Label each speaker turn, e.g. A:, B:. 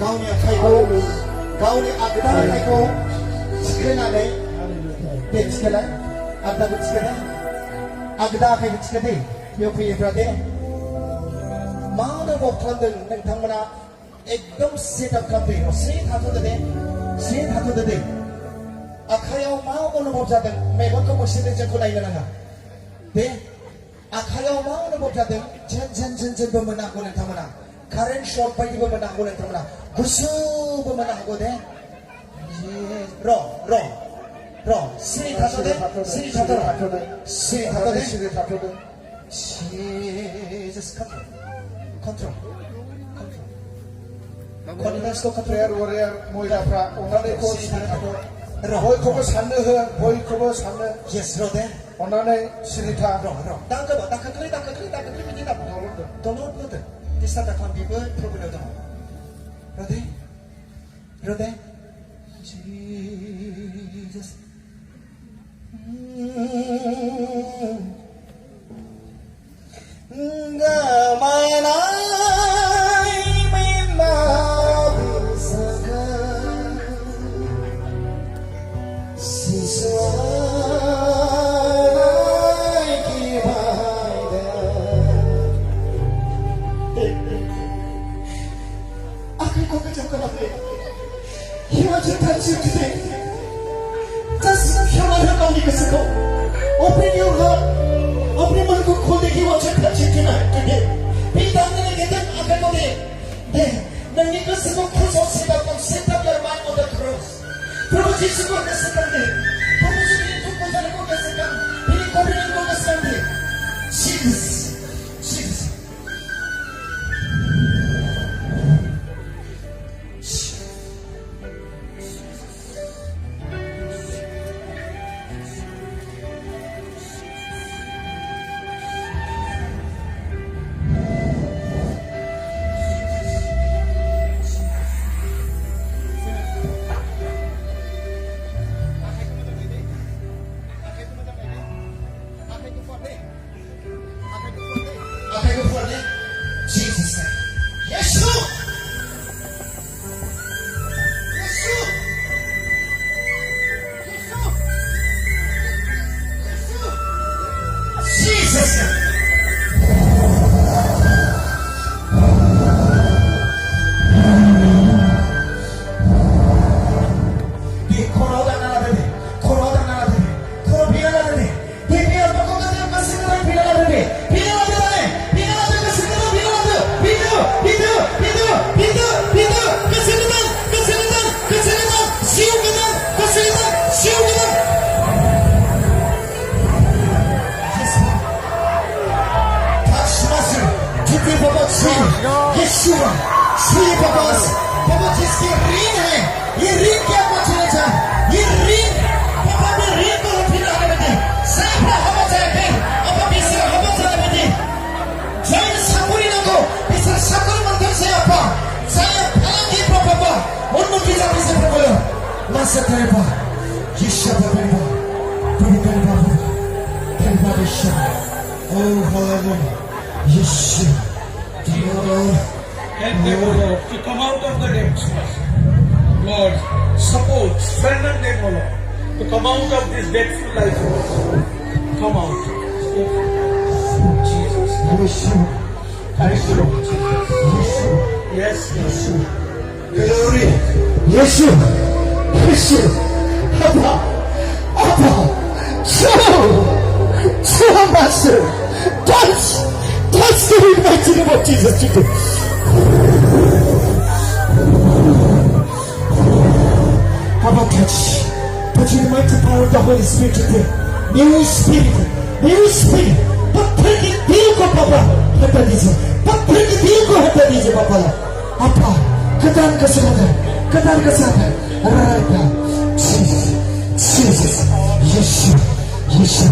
A: गावनि आखाइखौ गावनि आगदा आखाइखौ थिखोनानै दे थिखोलाय आगदाखौ थिखोदे आगदा आखाइखौ थिखोदे बेयाव फैयोब्ला दे मा अनुभव खालामदों नोंथांमोना एकदम सेटआप खालामदो स्ट्रेट थाथ'दो दे स्ट्रेट थाथ'दो दे आखाइयाव मा अनुभव जादों मेगनखौ मोनसे नोजोरखौ नायनो नाङा दे आखाइयाव मा अनुभव जादों जेनबो मोननो हागौ नोंथांमोना कारेन्ट शक बायदिबो मोननो हागौ नोंथांमोना गुसुबो मोननो हागौ दे र सिरि थाथ'दे सिरि थाथ'दे सिरि थाथ'दे सिरि थाथ'दे Jesus control कन्फिडेन्सखौ प्रेयार वरियार महिलाफ्रा अननानै सिरि थाथ' बयखौबो साननो हो बयखौबो साननो yes र दे अननानै सिरि था दाखोख्लै बिदि दा दलद होदो दिस्टार्ब दाखालाम बेबो प्रब्लेमाव दङ रदे Jesus He wants to touch you today. Just open your heart. Open your heart. He wants to touch you tonight. Today. Set up your mind on the cross. Jesus. Jesus name. Yeshua. Jesus name. Bidu. यीशु श्री बाबा बाबा जिसकी reign है ये reign क्या पहुंचना चाहे ये reign बाबा ने reign को फिर आने में दे साफ हवा जाए फिर अब bisa haba जाए में दे jangan sakuri nago bisa sakuri मंदिर से apa saya lagi Baba untuk bisa berbola masa terima Yesha terima terima terima Yesha oh hallelujah Yesha
B: Help them, O Lord, to come out of the depths. Lord, support, strengthen them, O Lord, to come out of this depthful life. Come out. Jesus. Thank you, Lord. Yes, yes.
A: Glory. Yeshu. Yeshu. Abba. Abba. Show Master. Touch the mighty name of Jesus today. Abba, touch in the mighty power of the Holy Spirit today. New Spirit. पत्थर की दिल को पापा हटा दीजिए पत्थर की दिल को हटा दीजिए पापा आपा कतार का समाधान right now Jesus Yeshu